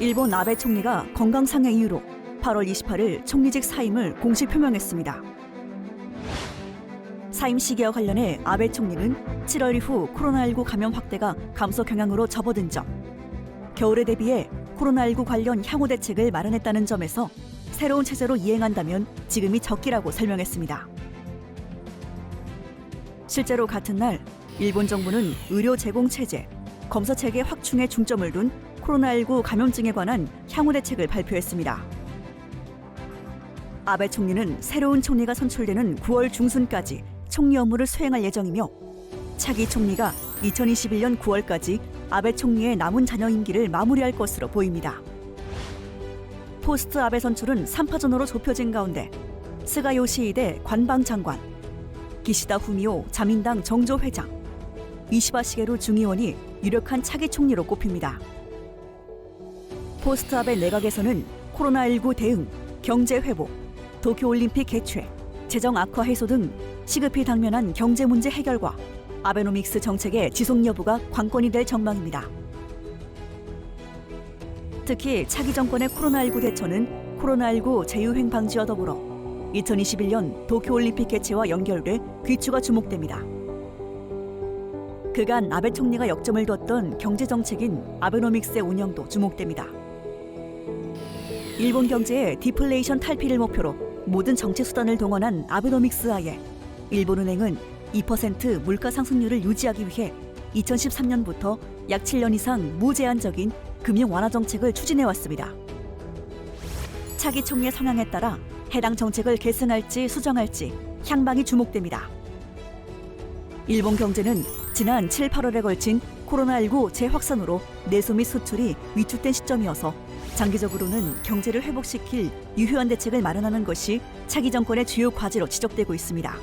일본 아베 총리가 건강상의 이유로 8월 28일 총리직 사임을 공식 표명했습니다. 사임 시기와 관련해 아베 총리는 7월 이후 코로나19 감염 확대가 감소 경향으로 접어든 점, 겨울에 대비해 코로나19 관련 향후 대책을 마련했다는 점에서 새로운 체제로 이행한다면 지금이 적기라고 설명했습니다. 실제로 같은 날 일본 정부는 의료 제공 체제, 검사 체계 확충에 중점을 둔 코로나19 감염증에 관한 향후 대책을 발표했습니다. 아베 총리는 새로운 총리가 선출되는 9월 중순까지 총리 업무를 수행할 예정이며 차기 총리가 2021년 9월까지 아베 총리의 남은 잔여 임기를 마무리할 것으로 보입니다. 포스트 아베 선출은 3파전으로 좁혀진 가운데 스가 요시히데 관방장관, 기시다 후미오 자민당 정조회장, 이시바 시게루 중의원이 유력한 차기 총리로 꼽힙니다. 포스트 아베 내각에서는 코로나19 대응, 경제 회복, 도쿄올림픽 개최, 재정 악화 해소 등 시급히 당면한 경제 문제 해결과 아베노믹스 정책의 지속 여부가 관건이 될 전망입니다. 특히 차기 정권의 코로나19 대처는 코로나19 재유행 방지와 더불어 2021년 도쿄올림픽 개최와 연결돼 귀추가 주목됩니다. 그간 아베 총리가 역점을 뒀던 경제 정책인 아베노믹스의 운영도 주목됩니다. 일본 경제의 디플레이션 탈피를 목표로 모든 정책 수단을 동원한 아베노믹스 하에 일본은행은 2% 물가 상승률을 유지하기 위해 2013년부터 약 7년 이상 무제한적인 금융 완화 정책을 추진해왔습니다. 차기 총리의 성향에 따라 해당 정책을 계승할지 수정할지 향방이 주목됩니다. 일본 경제는 지난 7, 8월에 걸친 코로나19 재확산으로 내수 및 수출이 위축된 시점이어서 장기적으로는 경제를 회복시킬 유효한 대책을 마련하는 것이 차기 정권의 주요 과제로 지적되고 있습니다.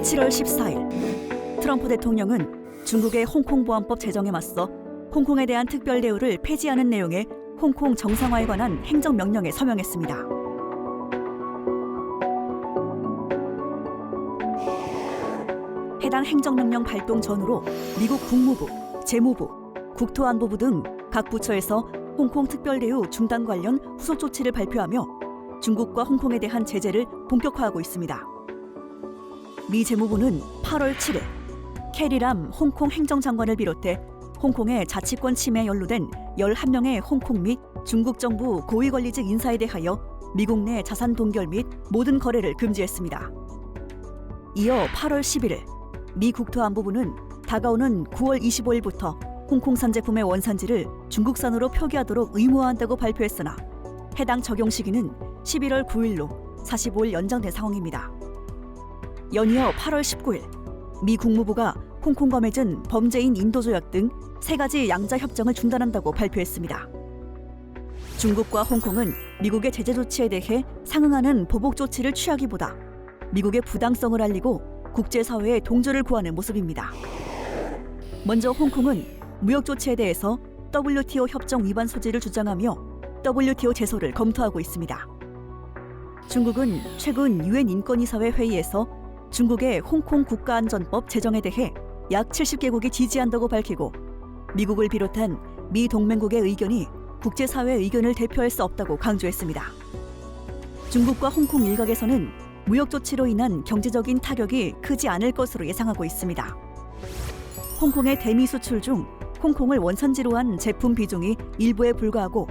(7월 14일) 트럼프 대통령은 중국의 홍콩보안법 제정에 맞서 홍콩에 대한 특별 대우를 폐지하는 내용의 홍콩 정상화에 관한 행정명령에 서명했습니다. 해당 행정명령 발동 전후로 미국 국무부, 재무부, 국토안보부 등 각 부처에서 홍콩 특별 대우 중단 관련 후속 조치를 발표하며 중국과 홍콩에 대한 제재를 본격화하고 있습니다. 미 재무부는 8월 7일 캐리람 홍콩 행정장관을 비롯해 홍콩의 자치권 침해에 연루된 11명의 홍콩 및 중국 정부 고위권리직 인사에 대하여 미국 내 자산 동결 및 모든 거래를 금지했습니다. 이어 8월 11일 미 국토안보부는 다가오는 9월 25일부터 홍콩산 제품의 원산지를 중국산으로 표기하도록 의무화한다고 발표했으나 해당 적용 시기는 11월 9일로 45일 연장된 상황입니다. 연이어 8월 19일 미 국무부가 홍콩과 맺은 범죄인 인도조약 등 3가지 양자 협정을 중단한다고 발표했습니다. 중국과 홍콩은 미국의 제재 조치에 대해 상응하는 보복 조치를 취하기보다 미국의 부당성을 알리고 국제사회의 동조를 구하는 모습입니다. 먼저 홍콩은 무역 조치에 대해서 WTO 협정 위반 소지를 주장하며 WTO 제소를 검토하고 있습니다. 중국은 최근 유엔 인권이사회 회의에서 중국의 홍콩 국가안전법 제정에 대해 약 70개국이 지지한다고 밝히고 미국을 비롯한 미 동맹국의 의견이 국제사회의 의견을 대표할 수 없다고 강조했습니다. 중국과 홍콩 일각에서는 무역 조치로 인한 경제적인 타격이 크지 않을 것으로 예상하고 있습니다. 홍콩의 대미 수출 중 홍콩을 원산지로 한 제품 비중이 일부에 불과하고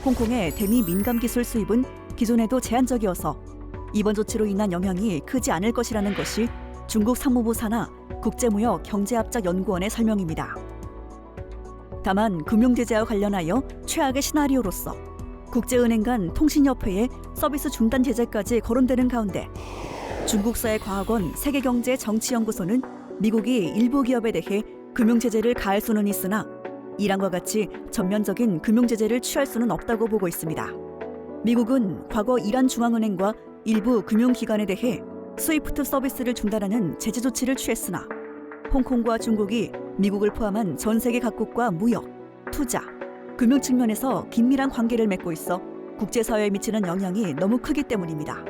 홍콩의 대미 민감 기술 수입은 기존에도 제한적이어서 이번 조치로 인한 영향이 크지 않을 것이라는 것이 중국 상무부 산하 국제무역 경제합작연구원의 설명입니다. 다만 금융제재와 관련하여 최악의 시나리오로서 국제은행 간 통신협회의 서비스 중단 제재까지 거론되는 가운데 중국사의 과학원 세계경제정치연구소는 미국이 일부 기업에 대해 금융제재를 가할 수는 있으나 이란과 같이 전면적인 금융제재를 취할 수는 없다고 보고 있습니다. 미국은 과거 이란 중앙은행과 일부 금융기관에 대해 스위프트 서비스를 중단하는 제재 조치를 취했으나 홍콩과 중국이 미국을 포함한 전 세계 각국과 무역, 투자, 금융 측면에서 긴밀한 관계를 맺고 있어 국제사회에 미치는 영향이 너무 크기 때문입니다.